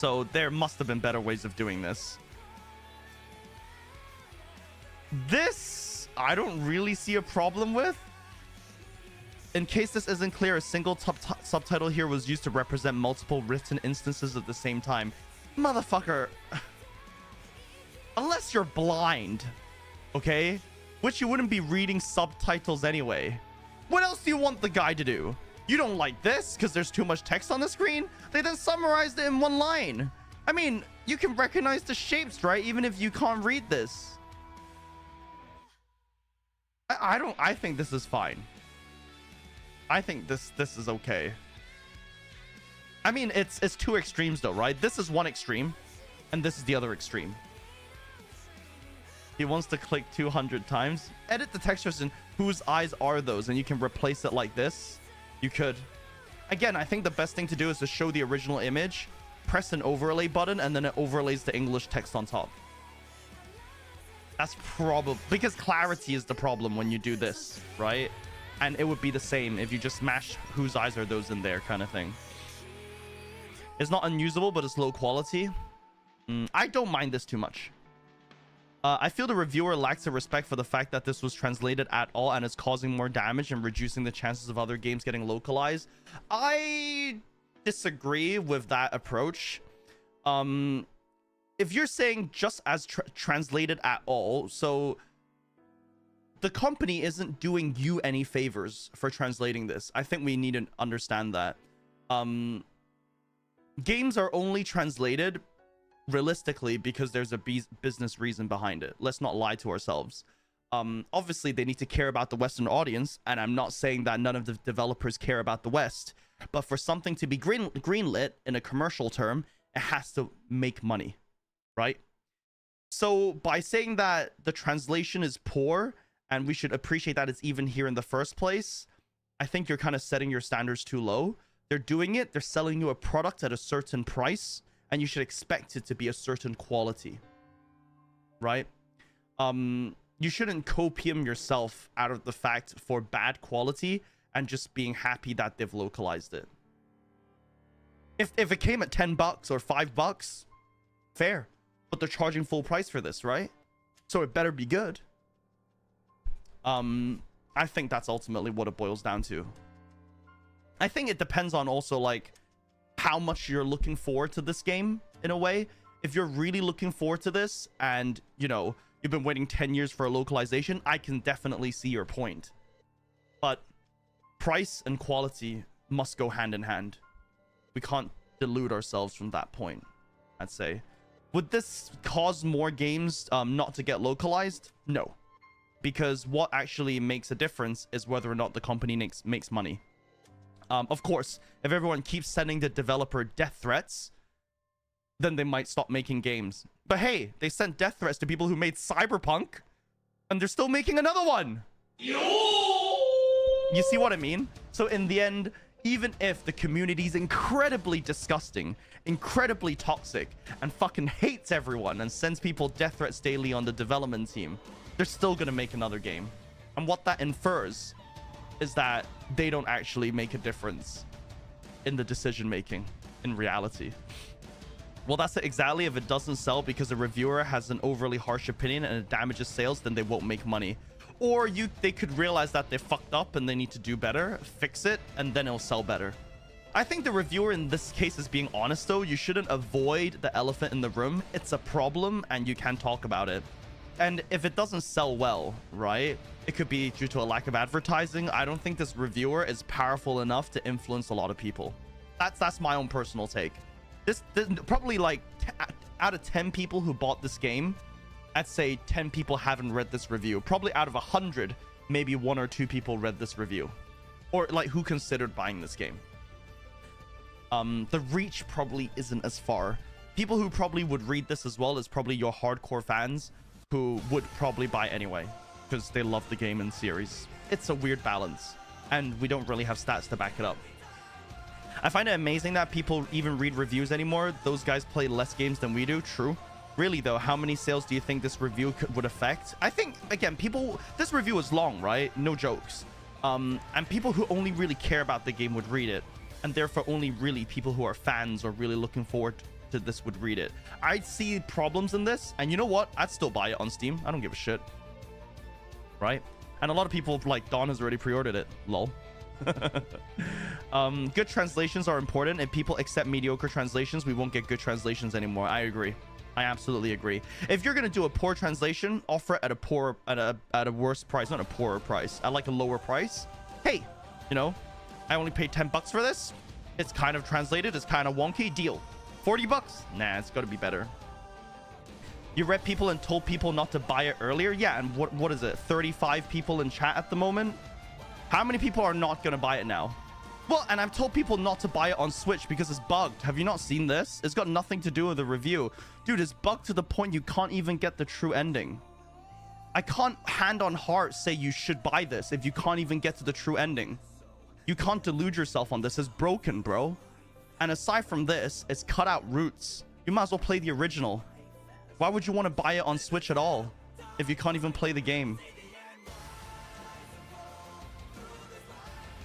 So there must have been better ways of doing this. This, I don't really see a problem with. In case this isn't clear, a single subtitle here was used to represent multiple written instances at the same time. Motherfucker. Unless you're blind, okay? Which you wouldn't be reading subtitles anyway. What else do you want the guy to do? You don't like this because there's too much text on the screen? They then summarized it in one line. I mean, you can recognize the shapes, right? Even if you can't read this. I think this is fine. I think this is okay. I mean, it's two extremes though, right? This is one extreme and this is the other extreme. He wants to click 200 times. Edit the textures and whose eyes are those, and you can replace it like this. You could. Again, I think the best thing to do is to show the original image, press an overlay button, and then it overlays the English text on top. That's probably because clarity is the problem when you do this, right? And it would be the same if you just mash whose eyes are those in there kind of thing. It's not unusable, but it's low quality. I don't mind this too much. I feel the reviewer lacks a respect for the fact that this was translated at all and is causing more damage and reducing the chances of other games getting localized. I disagree with that approach. If you're saying just as translated at all, so the company isn't doing you any favors for translating this. I think we need to understand that. Games are only translated realistically because there's a business reason behind it. Let's not lie to ourselves. Obviously they need to care about the Western audience, and I'm not saying that none of the developers care about the West, but for something to be greenlit in a commercial term, it has to make money, right? So by saying that the translation is poor and we should appreciate that it's even here in the first place, I think you're kind of setting your standards too low. They're doing it, they're selling you a product at a certain price, and you should expect it to be a certain quality, right? You shouldn't copium yourself out of the fact for bad quality and just being happy that they've localized it. If it came at $10 or $5, fair, but they're charging full price for this, right? So it better be good. I think that's ultimately what it boils down to. I think it depends on also like how much you're looking forward to this game in a way. If you're really looking forward to this and, you know, you've been waiting 10 years for a localization, I can definitely see your point. But price and quality must go hand in hand. We can't delude ourselves from that point, I'd say. Would this cause more games not to get localized? No. Because what actually makes a difference is whether or not the company makes money. Of course, if everyone keeps sending the developer death threats, then they might stop making games. But hey, they sent death threats to people who made Cyberpunk, and they're still making another one. You see what I mean? So in the end, even if the community is incredibly disgusting, incredibly toxic, and fucking hates everyone and sends people death threats daily on the development team, they're still gonna make another game. And what that infers is that they don't actually make a difference in the decision making in reality. Well, that's it exactly. If it doesn't sell because a reviewer has an overly harsh opinion and it damages sales, then they won't make money. Or they could realize that they fucked up and they need to do better, fix it, and then it'll sell better. I think the reviewer in this case is being honest though. You shouldn't avoid the elephant in the room. It's a problem and you can talk about it. And if it doesn't sell well, right, it could be due to a lack of advertising. I don't think this reviewer is powerful enough to influence a lot of people. That's my own personal take. This probably like out of 10 people who bought this game, I'd say 10 people haven't read this review. Probably out of 100, maybe 1 or 2 people read this review, or like who considered buying this game. The reach probably isn't as far. People who probably would read this as well is probably your hardcore fans who would probably buy anyway because they love the game and series. It's a weird balance, and we don't really have stats to back it up. I find it amazing that people even read reviews anymore. Those guys play less games than we do. True. Really though, how many sales do you think this review would affect? I think, again, this review is long, right? No jokes. And people who only really care about the game would read it, and therefore only really people who are fans or really looking forward that this would read it. I see problems in this, and you know what? I'd still buy it on Steam. I don't give a shit. Right? And a lot of people, like Don, has already pre-ordered it. Lol. Good translations are important. If people accept mediocre translations, we won't get good translations anymore. I agree. I absolutely agree. If you're gonna do a poor translation, offer it at a worse price, not a poorer price, at like a lower price. Hey, you know, I only paid 10 bucks for this. It's kind of translated. It's kind of wonky. Deal. 40 bucks. Nah, it's got to be better. You read people and told people not to buy it earlier. Yeah, and what is it? 35 people in chat at the moment. How many people are not gonna buy it now? Well, and I've told people not to buy it on Switch because it's bugged. Have you not seen this? It's got nothing to do with the review. Dude, it's bugged to the point you can't even get the true ending. I can't hand on heart say you should buy this if you can't even get to the true ending. You can't delude yourself on this. It's broken, bro. And aside from this, it's cut out roots. You might as well play the original. Why would you want to buy it on Switch at all if you can't even play the game?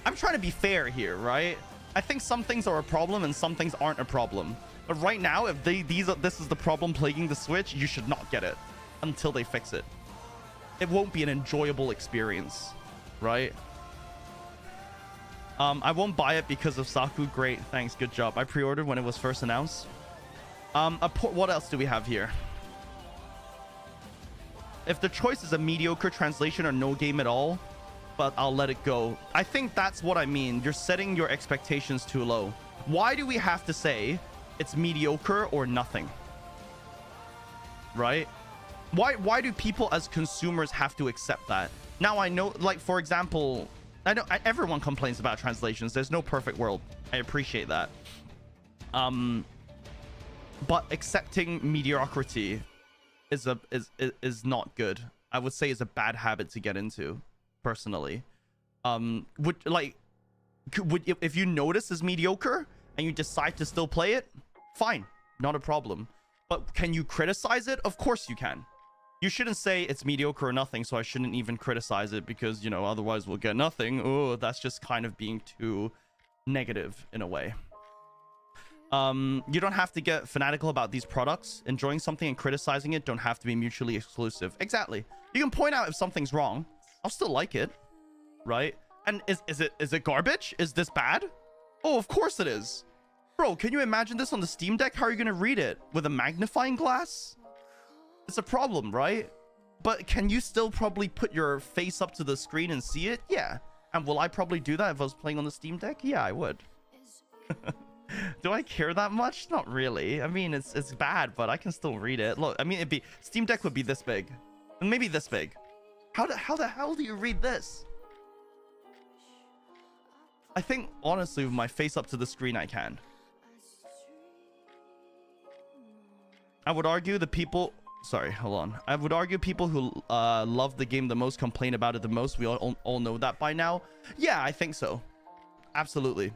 I'm trying to be fair here, right? I think some things are a problem and some things aren't a problem. But right now, if this is the problem plaguing the Switch, you should not get it until they fix it. It won't be an enjoyable experience, right? I won't buy it because of Saku. Great, thanks, good job. I pre-ordered when it was first announced. What else do we have here? If the choice is a mediocre translation or no game at all, but I'll let it go. I think that's what I mean. You're setting your expectations too low. Why do we have to say it's mediocre or nothing? Right? Why do people as consumers have to accept that? Now I know, like, for example, I know everyone complains about translations. There's no perfect world. I appreciate that. But accepting mediocrity is not good. I would say is a bad habit to get into, personally. If you notice is mediocre and you decide to still play it, fine, not a problem. But can you criticize it? Of course you can. You shouldn't say it's mediocre or nothing, so I shouldn't even criticize it because, you know, otherwise we'll get nothing. Oh, that's just kind of being too negative in a way. You don't have to get fanatical about these products. Enjoying something and criticizing it don't have to be mutually exclusive. Exactly. You can point out if something's wrong. I'll still like it, right? And is it garbage? Is this bad? Oh, of course it is. Bro, can you imagine this on the Steam Deck? How are you going to read it? With a magnifying glass? It's a problem, right? But can you still probably put your face up to the screen and see it? Yeah. And will I probably do that if I was playing on the Steam Deck? Yeah, I would. Do I care that much? Not really. I mean, it's bad, but I can still read it. Look, I mean, Steam Deck would be this big. And maybe this big. How the hell do you read this? I think, honestly, with my face up to the screen, I can. I would argue the people... Sorry, hold on. I would argue people who love the game the most complain about it the most. We all know that by now. Yeah, I think so. Absolutely.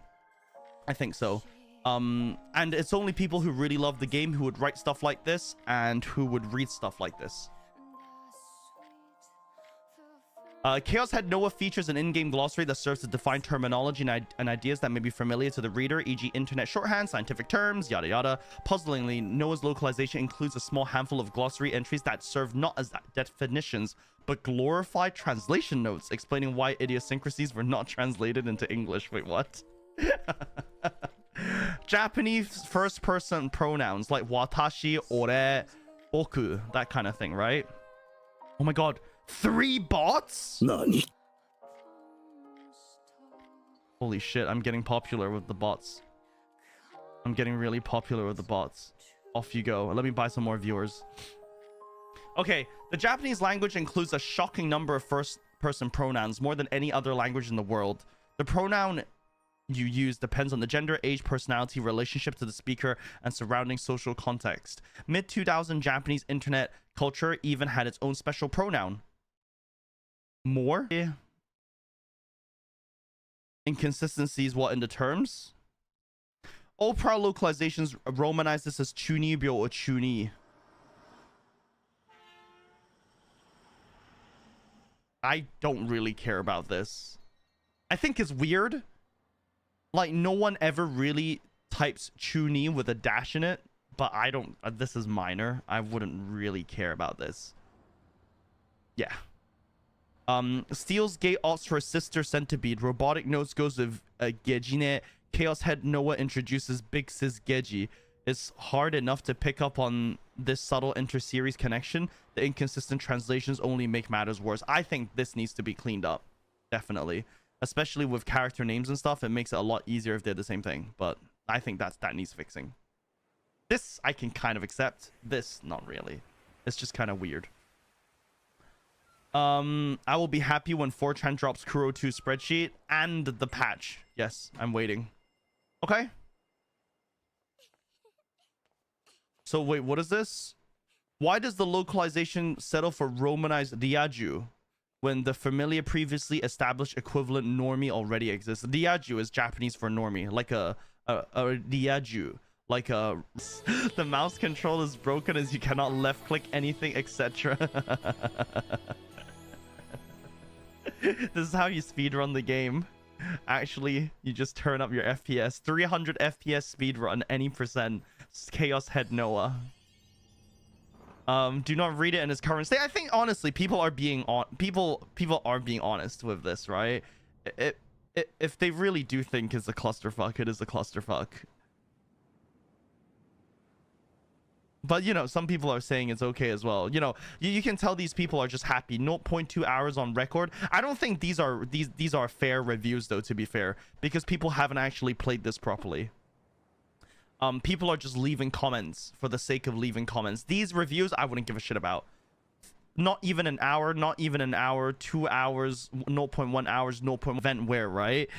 I think so. And it's only people who really love the game who would write stuff like this and who would read stuff like this. Chaos had Noah features an in-game glossary that serves to define terminology and ideas that may be familiar to the reader, e.g. internet shorthand, scientific terms, yada yada. Puzzlingly, Noah's localization includes a small handful of glossary entries that serve not as definitions, but glorified translation notes explaining why idiosyncrasies were not translated into English. Wait, what? Japanese first-person pronouns like watashi, ore, boku, that kind of thing, right? Oh my god. 3 bots? Nani? Holy shit, I'm getting popular with the bots. I'm getting really popular with the bots. Off you go. Let me buy some more viewers. Okay, the Japanese language includes a shocking number of first-person pronouns, more than any other language in the world. The pronoun you use depends on the gender, age, personality, relationship to the speaker, and surrounding social context. Mid-2000 Japanese internet culture even had its own special pronoun. More? Yeah. Inconsistencies, what, in the terms? All prior localizations romanize this as chunibyo or chuni. I don't really care about this. I think it's weird. Like, no one ever really types chuni with a dash in it, but I don't. This is minor. I wouldn't really care about this. Yeah. Steals gate ops for sister centipede. Robotic notes goes with Gejine. Chaos head Noah introduces Big Sis Geji. It's hard enough to pick up on this subtle inter-series connection. The inconsistent translations only make matters worse. I think this needs to be cleaned up. Definitely. Especially with character names and stuff. It makes it a lot easier if they're the same thing. But I think that needs fixing. This I can kind of accept. This, not really. It's just kind of weird. I will be happy when 4chan drops Kuro 2 spreadsheet and the patch. Yes, I'm waiting. Okay. So wait, what is this? Why does the localization settle for Romanized Ryaju when the familiar previously established equivalent normie already exists? Ryaju is Japanese for normie, like a Ryaju. Like the mouse control is broken as you cannot left click anything, etc. This is how you speedrun the game. Actually, you just turn up your FPS. 300 FPS speedrun, any percent. Chaos head Noah. Do not read it in its current state. I think honestly, people are being honest with this, right? If they really do think it's a clusterfuck, it is a clusterfuck. But, you know, some people are saying it's okay as well. You know, you can tell these people are just happy. 0.2 hours on record. I don't think these are fair reviews, though, to be fair. Because people haven't actually played this properly. People are just leaving comments for the sake of leaving comments. These reviews, I wouldn't give a shit about. Not even an hour, 2 hours, 0.1 hours, 0.1 event where, right?